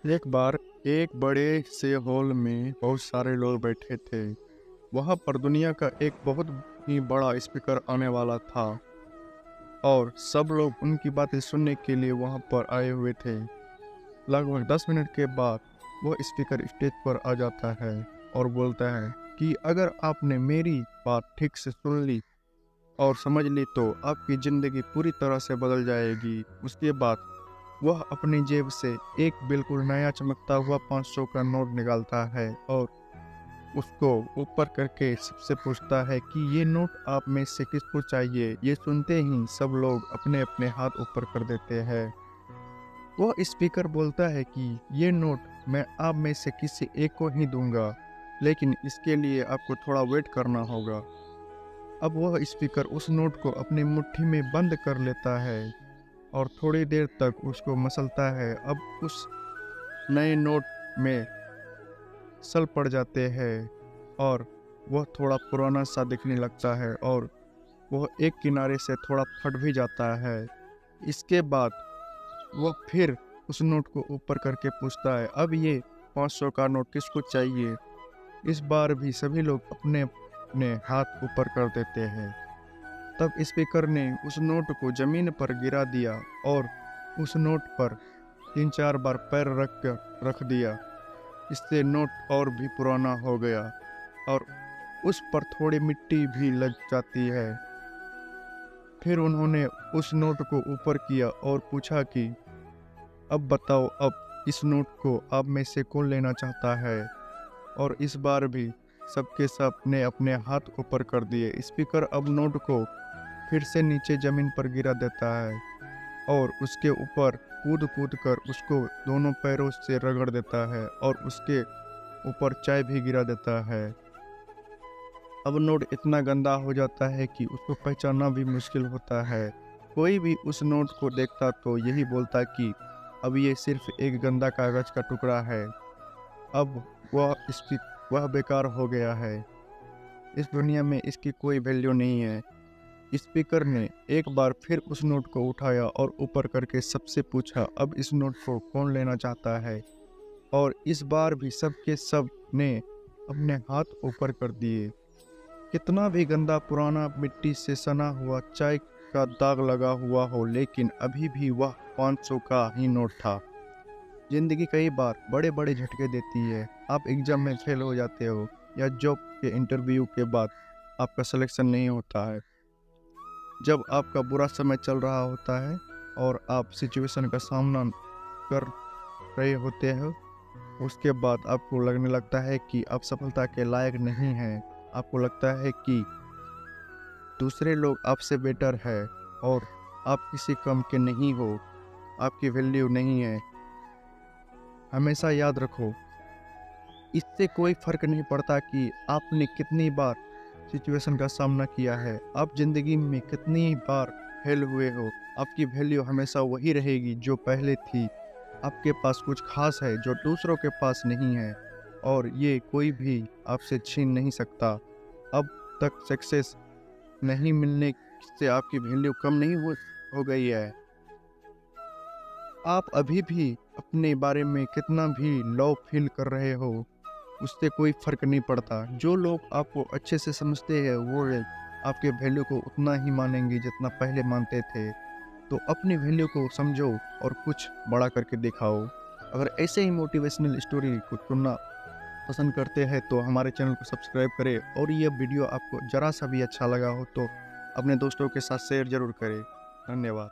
एक बार एक बड़े से हॉल में बहुत सारे लोग बैठे थे। वहाँ पर दुनिया का एक बहुत ही बड़ा स्पीकर आने वाला था और सब लोग उनकी बातें सुनने के लिए वहाँ पर आए हुए थे। लगभग 10 मिनट के बाद वह स्पीकर स्टेज पर आ जाता है और बोलता है कि अगर आपने मेरी बात ठीक से सुन ली और समझ ली तो आपकी ज़िंदगी पूरी तरह से बदल जाएगी। उसके बाद वह अपनी जेब से एक बिल्कुल नया चमकता हुआ 500 का नोट निकालता है और उसको ऊपर करके सबसे पूछता है कि ये नोट आप में से किसको चाहिए। ये सुनते ही सब लोग अपने अपने हाथ ऊपर कर देते हैं। वह स्पीकर बोलता है कि ये नोट मैं आप में से किसी एक को ही दूंगा, लेकिन इसके लिए आपको थोड़ा वेट करना होगा। अब वह स्पीकर उस नोट को अपनी मुट्ठी में बंद कर लेता है और थोड़ी देर तक उसको मसलता है। अब उस नए नोट में सल पड़ जाते हैं और वह थोड़ा पुराना सा दिखने लगता है और वह एक किनारे से थोड़ा फट भी जाता है। इसके बाद वह फिर उस नोट को ऊपर करके पूछता है, अब ये 500 का नोट किसको चाहिए। इस बार भी सभी लोग अपने अपने हाथ ऊपर कर देते हैं। तब स्पीकर ने उस नोट को जमीन पर गिरा दिया और उस नोट पर 3-4 बार पैर रख दिया। इससे नोट और भी पुराना हो गया और उस पर थोड़ी मिट्टी भी लग जाती है। फिर उन्होंने उस नोट को ऊपर किया और पूछा कि अब बताओ, अब इस नोट को आप में से कौन लेना चाहता है। और इस बार भी सबके सब ने अपने हाथ ऊपर कर दिए। स्पीकर अब नोट को फिर से नीचे जमीन पर गिरा देता है और उसके ऊपर कूद कूद कर उसको दोनों पैरों से रगड़ देता है और उसके ऊपर चाय भी गिरा देता है। अब नोट इतना गंदा हो जाता है कि उसको पहचानना भी मुश्किल होता है। कोई भी उस नोट को देखता तो यही बोलता कि अब ये सिर्फ एक गंदा कागज का टुकड़ा है। अब वह बेकार हो गया है। इस दुनिया में इसकी कोई वैल्यू नहीं है। स्पीकर ने एक बार फिर उस नोट को उठाया और ऊपर करके सबसे पूछा, अब इस नोट को कौन लेना चाहता है। और इस बार भी सबके सब ने अपने हाथ ऊपर कर दिए। कितना भी गंदा पुराना मिट्टी से सना हुआ चाय का दाग लगा हुआ हो, लेकिन अभी भी वह 500 का ही नोट था। जिंदगी कई बार बड़े बड़े झटके देती है। आप एग्जाम में फेल हो जाते हो या जॉब के इंटरव्यू के बाद आपका सिलेक्शन नहीं होता है। जब आपका बुरा समय चल रहा होता है और आप सिचुएशन का सामना कर रहे होते हो, उसके बाद आपको लगने लगता है कि आप सफलता के लायक नहीं हैं। आपको लगता है कि दूसरे लोग आपसे बेटर है और आप किसी कम के नहीं हो, आपकी वैल्यू नहीं है। हमेशा याद रखो, इससे कोई फर्क नहीं पड़ता कि आपने कितनी बार सिचुएशन का सामना किया है, आप जिंदगी में कितनी बार फेल हुए हो, आपकी वैल्यू हमेशा वही रहेगी जो पहले थी। आपके पास कुछ खास है जो दूसरों के पास नहीं है और ये कोई भी आपसे छीन नहीं सकता। अब तक सक्सेस नहीं मिलने से आपकी वैल्यू कम नहीं हो गई है। आप अभी भी अपने बारे में कितना भी लो फील कर रहे हो, उससे कोई फ़र्क नहीं पड़ता। जो लोग आपको अच्छे से समझते हैं वो आपके वैल्यू को उतना ही मानेंगे जितना पहले मानते थे। तो अपनी वैल्यू को समझो और कुछ बड़ा करके दिखाओ। अगर ऐसे ही मोटिवेशनल स्टोरी को सुनना पसंद करते हैं तो हमारे चैनल को सब्सक्राइब करें और यह वीडियो आपको ज़रा सा भी अच्छा लगा हो तो अपने दोस्तों के साथ शेयर ज़रूर करें। धन्यवाद।